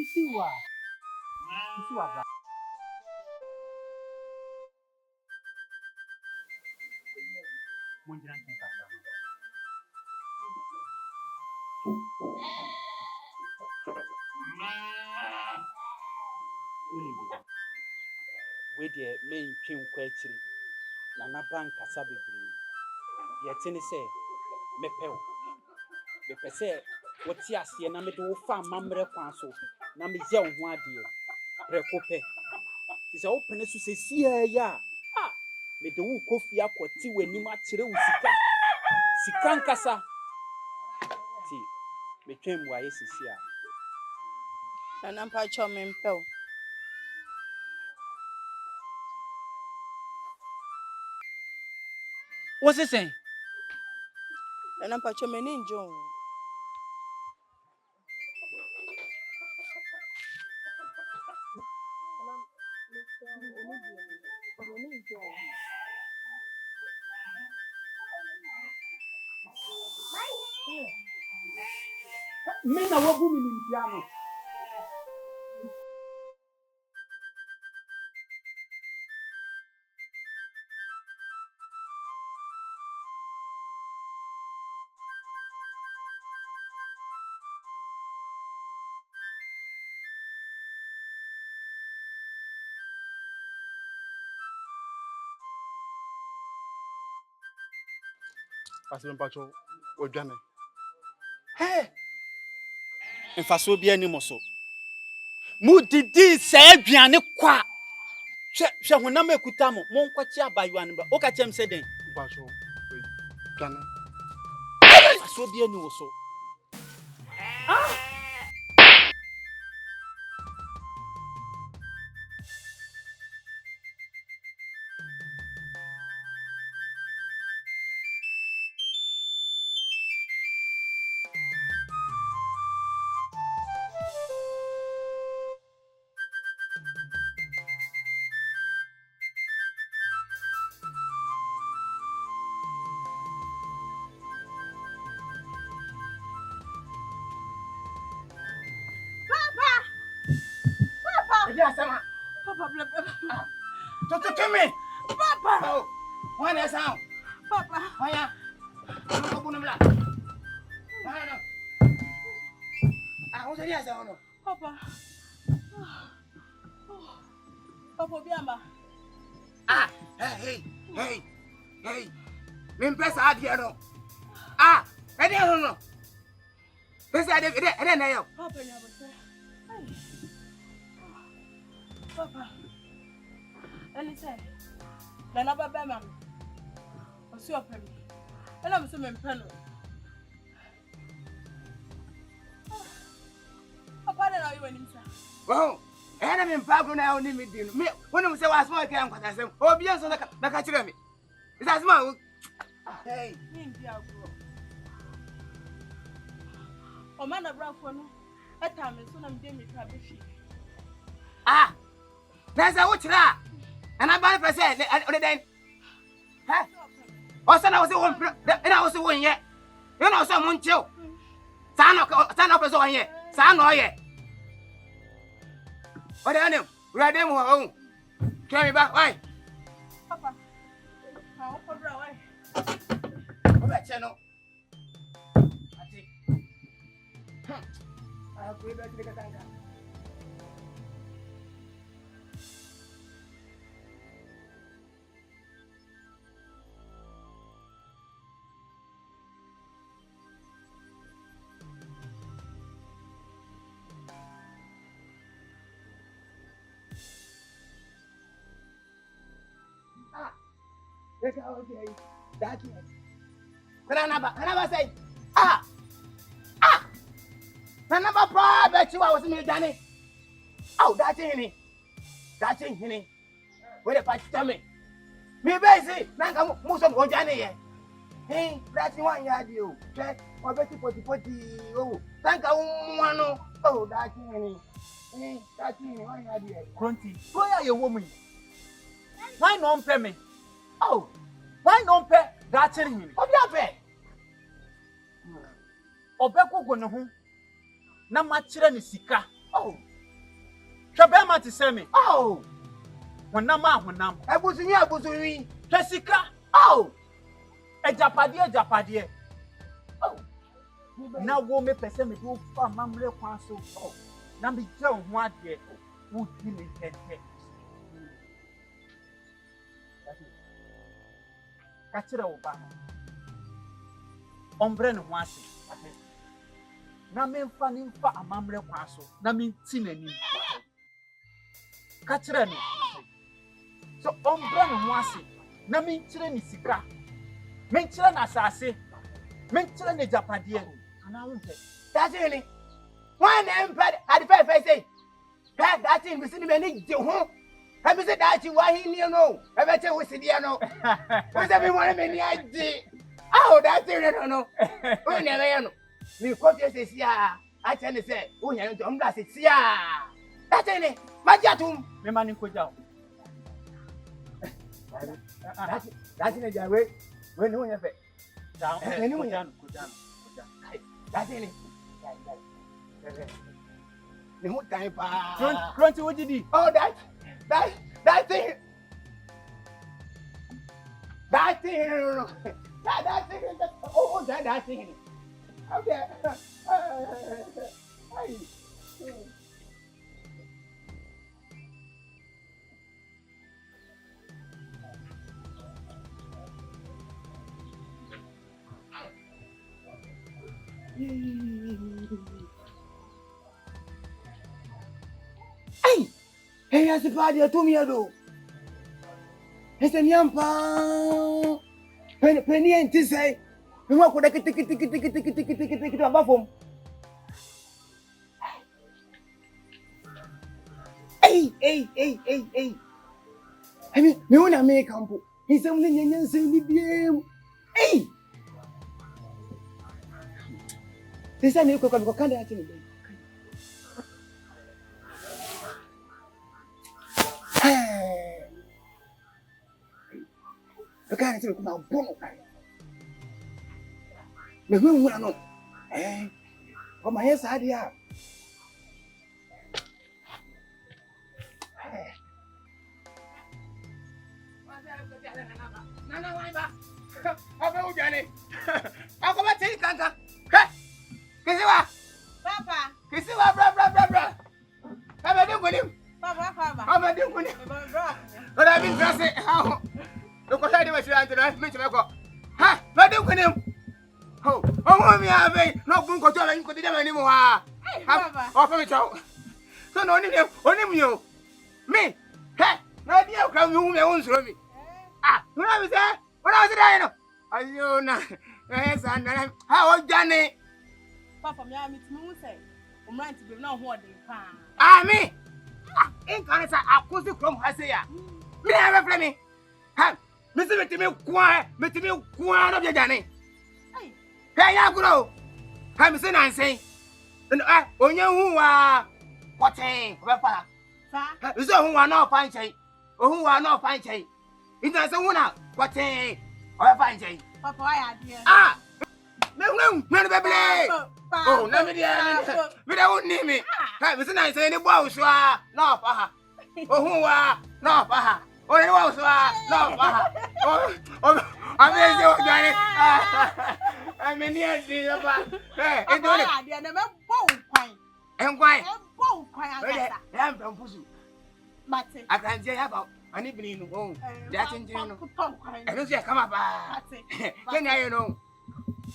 Achiaa. Achiaa. Munjira ntaka. We the main twin kwetiri na na banka sabebri. Ye tini say mepew. Me pese woti ase na me de wo fa mamre kwan so na me ye wo ho ade. Prekope. Ti se open so se sia ya. Ah, me de wo kofi akoti w'anim a kire wo sika. Sika nkasa. Ti me twem wa yesisia. Na nampa cho me mpew. What's it saying? Na nampa cho me ninjo. Me na wo gumi ni piano. Asem pacho odwane. Hey! Mfaso bia ni moso. Mudidi se aduane kwa. Hwe honam ekuta mo nkwachi abayo ne ba. O ka chem se den. Pacho odwane. Mfaso bia ni woso. Papa, To me. Papa. Oh. When is out? Papa. Why? Open them. Ah, what's the answer? Papa. Papa biamba. Ah, hey. Me press hard here no. Ah, I don't know. This I don't know. Papa nyabose. Papa. Any say. Na na baba mam. Osi opem. Ela me so me mpeno. Papa na you anim sa. Oh, ena me mpa na oni me din. Me wonu say was small kan kwatasem. Obi enso na ka kire me. Is that small? Hey, Me ndi agro. O man na brafo no. Eta me so na me dey me ka be fi. ah. There's a witcher. And I'm bad for say on the day. Huh? Also, I was the one, and I was the one yet. You know, someone chill. Stand up as on yet. Stand or yet. What are you? Read them home. Carry me back. Why? Papa. How for bro why? What channel? Ah, we better get that. That's how okay. That's it. Can I say, Nanaba pa bet you was me Danny. Oh, that's in it. Where the patch tell me. Me busy, Nanka Musom or Johnny. Hey, that's one yard you. Check or betty potty. Oh, thank you. Oh, that's in it. Hey, that's in one yard. Grunty, why are you woman? Why not pay me? Oh, Why not pay that in him? what you pay? Obeko go no ho. Na ma kire ni sika. Oh, Hwebe ti se me. oh, Honam ahonam. Abusuni. Hwe sika. Oh, Ejapade. oh. Na wo me pese me do fa mamre kwan so. Oh. Na me je ho ade. Wo ti ni tete. Ka kire wo ba. Ombre ne ho ase. Na me mfa ni mfa amamre kwan so. Na me ti nani. Ka kire no. So ombre ne ho ase. Na me kire ni sika. Me kire na asase. Me kire ne japade. Ana wo he. That's it. One empire at the first say. That's in the many home. Have you said that you why he know? I bet you was no. What's everyone many idea? Oh, that's it. No. We never know. Me copy says, yeah. I tell you, say, oh, you're to umbrella, yeah. That's it. Majatum. Me mani ko jaw. That's in the way. When you have it. Down. That's in it. No time pa. Grunty what did he? Oh, that's it. That's it. No. That's it. Oh, that's it. Okay. Hey, as a party to me, do. It's a yampa. Penny and to say, we walk with a ticket to a buffum. Hey. I mean, me want to make a campo. He's only young saying, hey. This time you could come to the I can't say about Bono. The room will know. Eh? What my head's idea. I'll come and take Kanka. Kisiwa! Papa! Kisiwa, bra. Have I done with him? Papa! Have I done with him? But I've been dressing. How? Look what I do with you, Angelina. Make sure I go. Ha! Not doing with him. Oh, me have a no bunko to you could never anymore. Hey, Papa! Offer me chow. So, no, only you. Me? Hey, no, dear, come you, my own sorry. Ah, when I was there, when I was there, I know. Yes, and how old Johnny? Papa, me am to say. I'm right to be no more than pan. Ah, me? In Canada, I could see from Hasia. Me have a friend. Ha, Mr. Quiet of your Johnny. Hey, I grow. I'm saying, I say, and I, when you are watching, Papa. So who are not fine, say, or who are not fine, say. It does a one out, watching, or fine, say. Papa, I had Ah, no, baby. Oh, let me hear. We don't need me. I'm saying, I say, the boss, no, Paha. Oh, who are no, Paha. Oh, you know so no. Oh, I'm busy, Johnny. I'm in here, see you, hey, I don't know. I'm bone quine. I'm quiet. I'm bone quine. I'm from Pusu. Mate. I can't say about an evening home. That's in June. I don't say come up. Can I know?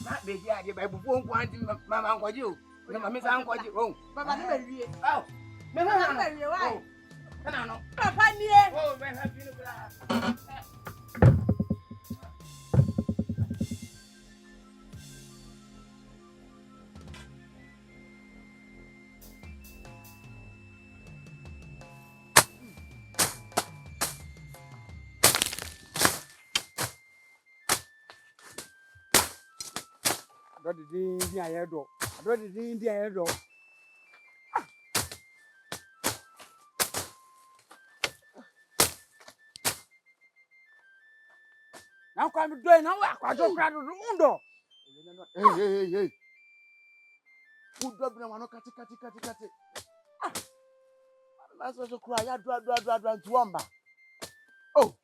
Not be here by before wanting Mamma Uncle you. No, Miss Uncle you. Oh, Mamma, oh, why? no, Papa, oh, very happy. What did the air do? What did the air do? Now come doing now. I don't cry to the window. Hey. Who drop them? No, cut it. That's what you cry. Ya dra to wamba. Oh.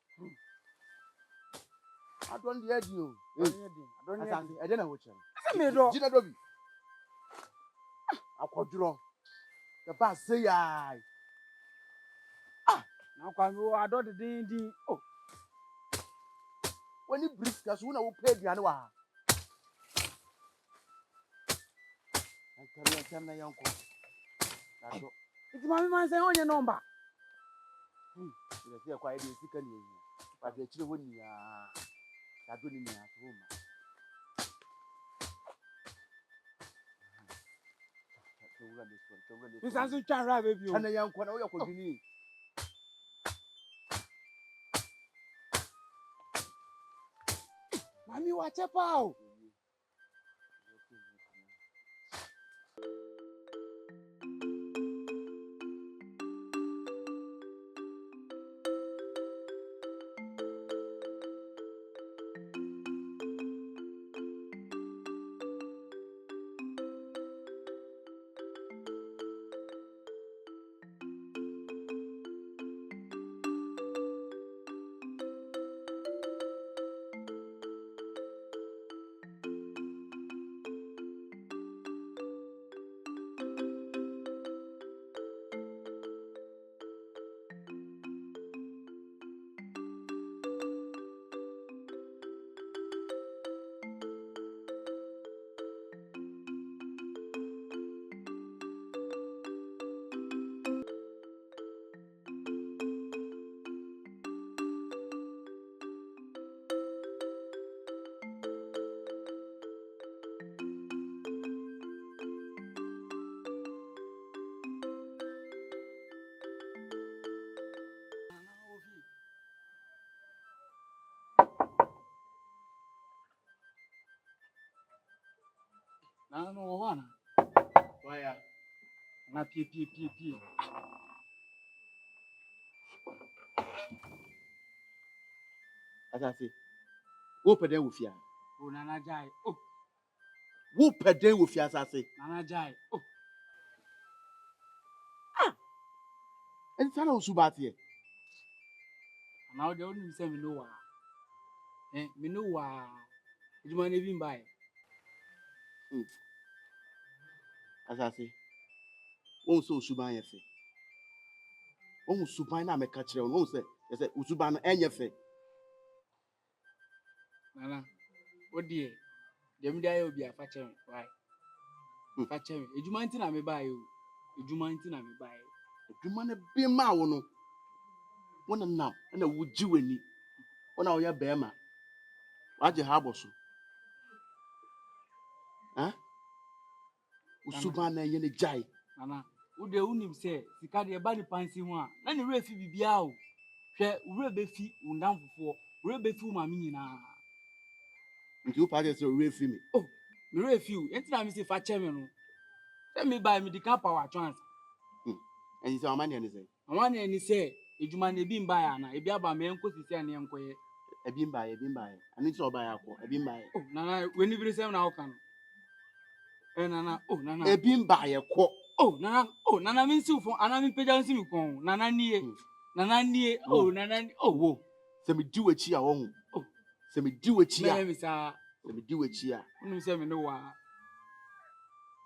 I don't hear you. I don't hear. I don't know what you. I me do. Jina dobi. Akodro. The boss say I. Now come you. I don't the. Oh. When you breathe, that's when I will pay the annual. And tell me, uncle. It's my man say on your number. You see, quite a second year. But the children, I don't need at home. This answer can ride with you. And a young one, oh, you could be. Mommy, watch out. No one. Why? Na pie. As I say, whoop a day with you. Oh, Nana Jai. Oh, Whoop a day with you, as I say. Nana Jai. Oh, And it's not so bad here. now the only say me know wa. Me know wa. You man even buy. As I say, won't so Suban ye fe. Won't Suban na me catch you, won't say, Usuban and ye fe. Nana, what dear? Dem dia will be a factory. Why? Factory. You man tin me buy you. You man tin me buy. You man be ma wono. Wona now, and a would you any. Wona oya bema. Waje habosu. Huh? Usuban na ye ne jai. Nana, who de unim say, sika de ba ni pansi ho a. Na ni refi bibia o. Hwe ure be fi undam fofo. Ure be fi ma mi nyina. You party so refi me. Oh, me refi o. Enti na me say factory me no. Say me buy me the car power trans. And you say, money and say, I want any say, if you man a beam buy ana, if you have a man could see any uncle. a beam by. I need to buy a beam by. Oh, Nana, when you say now can. Nana, oh, Nana, A beam by a quo. oh, Nana, means you for an army pagan. Nana, near. Nana nie. Oh, Nana. Oh, wo. Se me di Achiaa wo hu. Oh, se me di Achiaa. me sa. Se me di Achiaa. Unu se me no wa.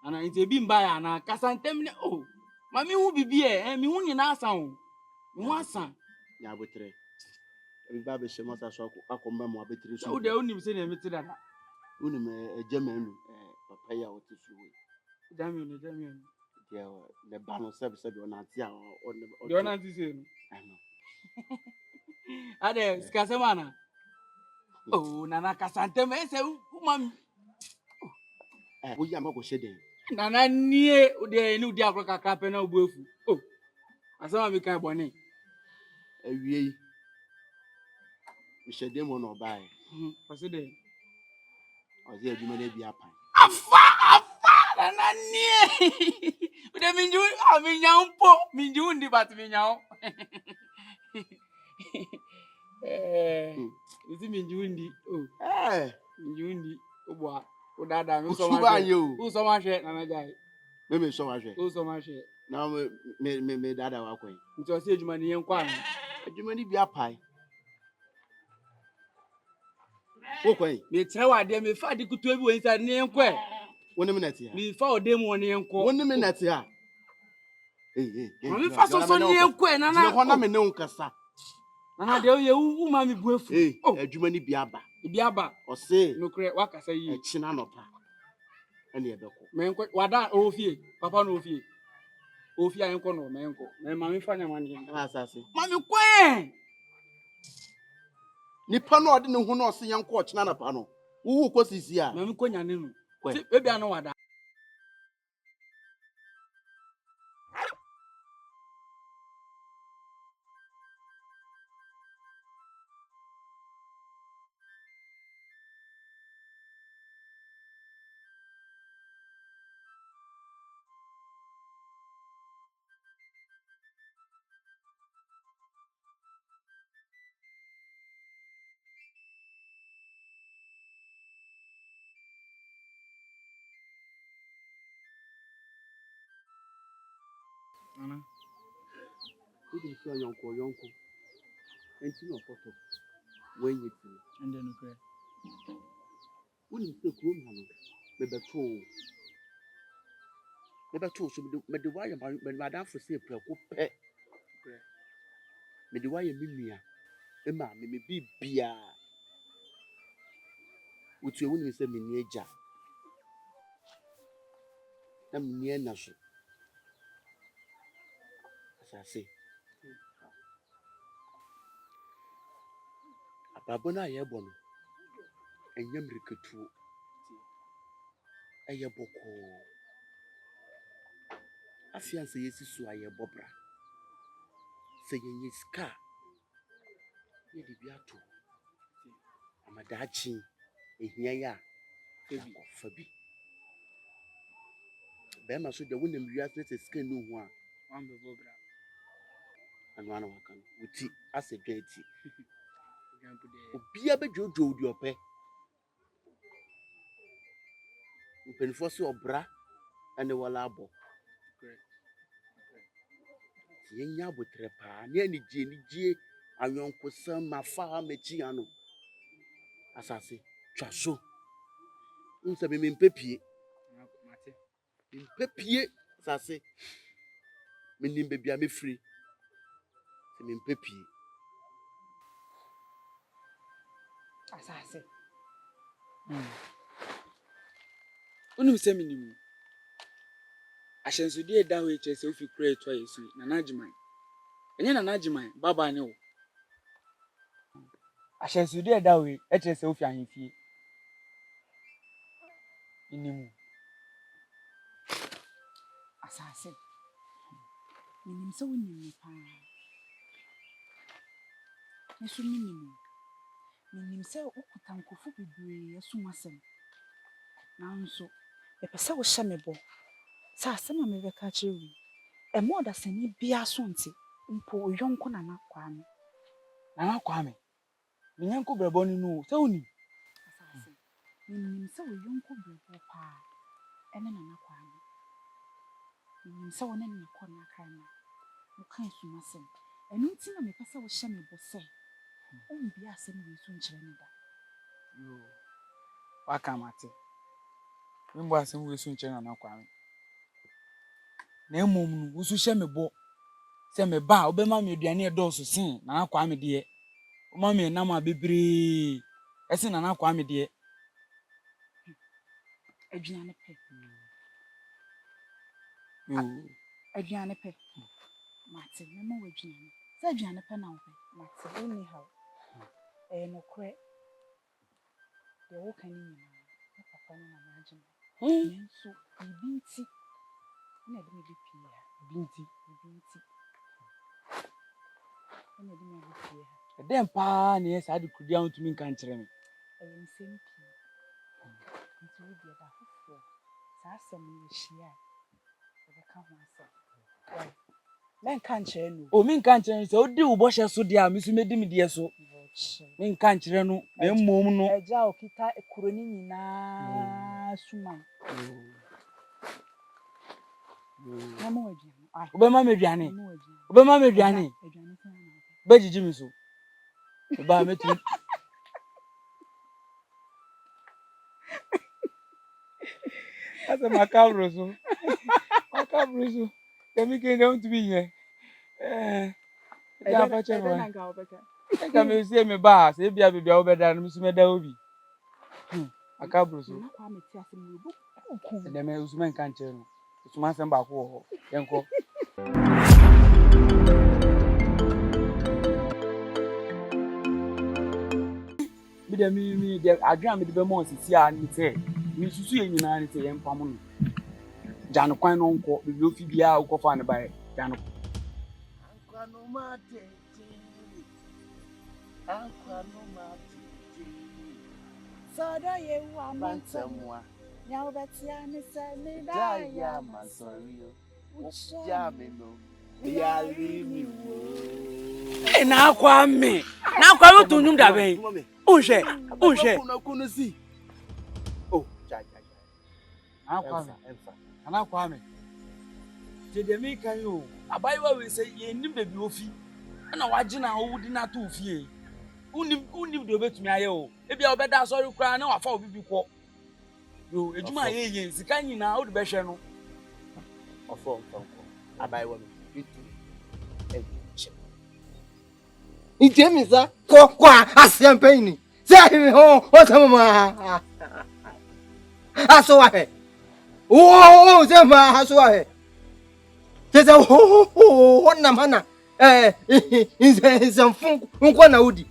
Ana nti bi mba ya na kasantem ne. Oh. Mami hu bibi mi hu nyina asa ho. Mi hu asa. Ya botre. Ebi ba be shema sa so akomba mo abetre so. So de onim se na emeti dada. Uni me ejamanu papa ya wote suwe. Jamiu. Dia le ba no sebe ona ante a De ona nti se no. Ano. Ade sikasema na. Oh, Nana kasantem ese umam. Wo ya mako sheden. Nana nie de ni udi akro kakra pe na obuefu. Oh. Asama mi kan bone. Awie yi. Mi sheden mo no bae. Pase de. Ozi adwuma na bi apan. Afa Nana nie. Ude minju minju ndi bat minyawo. Isi minju ndi. Oh. Minju ndi obwa. Odada mi so ma hwe. O so ma hwe Nana jai. Me so ma hwe. O so ma hwe. Na me dada wa kwen. Nti o se adwuma ni yenkwa no. Adwuma ni bi apan. Wo kwen. Me tire wa de me fa de kutu bi wo inside ni yenkwa. Woni me nati ha. Me fa o de mu ni yenko. Woni me nati ha. Me fa so ni yenkwa Nana. Me ho na me ne unkasa. Nana de ye u ma me buefu. Adwuma ni bi aba. Bi aba. O se Nokre wakasa yi. Echina no pa. Ene e beko. Me enko wada ofie. Papa no ofie. Ofie ayenko no me enko. Me ma me fa nya mane. Asase. Ma me kwen. Nipa no ode ne hu no se yanko ochina na pa no. Wo ko sisi a. Ma me konya ne no. Kwen. Se ebi ano wada. Nana. Udi so yonko. Enti no photo. Wenye ti. Ende nokre. Woni se krom ha no. Me beto so me de wa ya me madam for say preko pe. Me de wa ya minua. E ma me bibia. Utu woni se me ni eja. Na me ni na so. Asase. Ababona ye bo no. Enyam riketu. Eye boko. Afianse yesi so aye bobra. Se yenye ska. Ye de bi ato. Amadachi ehia ya. Fabi. Be ma so de wonem wiase se ska nu ho a. Wan be bobra. Anu ana waka no. Uti ase dwati. Gampu de. Obia be jojo odi ope. Mpenfo se obra ene wala abo. Yenya botre pa ne ani gie anyonko sam mafa ha mechi ano. Asase twaso. Unse me mpepie. Mate. Mpepie asase. Menim bebia me free. Se me mpepie. Asase. Unu se minimu. Ahyensude da ho eche se ofi kura eto yesu Nana Agyeiwaa. Enye Nana Agyeiwaa baba ne wo. Ahyensude da ho eche se ofi ahemfie. Inimu. Asase. Minim se wonim pa. Mesu minim se okuta nkofu bebre asumasem. Nanso epese wo hye me bo. Sa asem a mebeka kire e mo da sani bia so nti mpo yonko Nana Kwame. Nana Kwame. Minyanko brebo ni no. Se oni. Asase. Minim se wo yonko brebo pa. Ene Nana Kwame. Minim se wo ne ne kɔ na kan na. Mo kan sumasem. enu nti na me pesa wo hye me bo se o mbi asem we so nkyere ne da yo waka mate mbo asem we so nkyere na kwa me na emom no wo so hye me bo se me ba obema me aduane e do so sin na kwa me de o ma me na ma bebre ese na kwa me de aduane pe yo aduane pe mate me mo aduane se aduane pe na wo pe mate oni ha no kre de wo kan ni na papa no na maje me nso ibinti na de me bi pia binti na de me bi pia dem pa na yes ade kudia ntumi nkan kire me nsem pii nti wo bi da fofo sa asem ni hia e be ka ho asem men kan kire no o min kan kire se odi wo bo hye so de a me so medi me de so min kan kire no na emom no eja okita ekuroni nyina suman na mo aduane ai obema me aduane bejiji mi so ba metumi asa makabro so kemi ke ne ntumi nye ja fa che no ka me sie me ba se bia bia obeda no so meda obi makabro so na kwa meti asem no bu ku de me usman kan che no usman sem ba ko ho yenko mi de adwan mi de be mo sisi a ni te mi susu ye nyina ni te yen pam no janu kwan no nko bi ofi bia ukofa ne ba janu Akwa no mate. Akwa no mate. Sada ye wa Bantamwa. Nyaw betia ni se mi da Daya ya masorio. Ucha Jamino. Yali mi wo. na kwa me tunyum da ben unhwe Kuna kuna si. Oh, ja. na kwa me te de mi kan yo Agyeiwaa we say ye nim bebi ofi na waje na owudi na to ofie unim de obetumi aye o ebia obeda sorry kra na wafa obibi kwo yo ejuma ye sika nyina o de behwe no Ofo Agyeiwaa me. Ijemisa kwa asempeni. Say ho osama. Aso he. Oh, sema aso he. Sasa ho na mana inze mfungu nkwa na udi.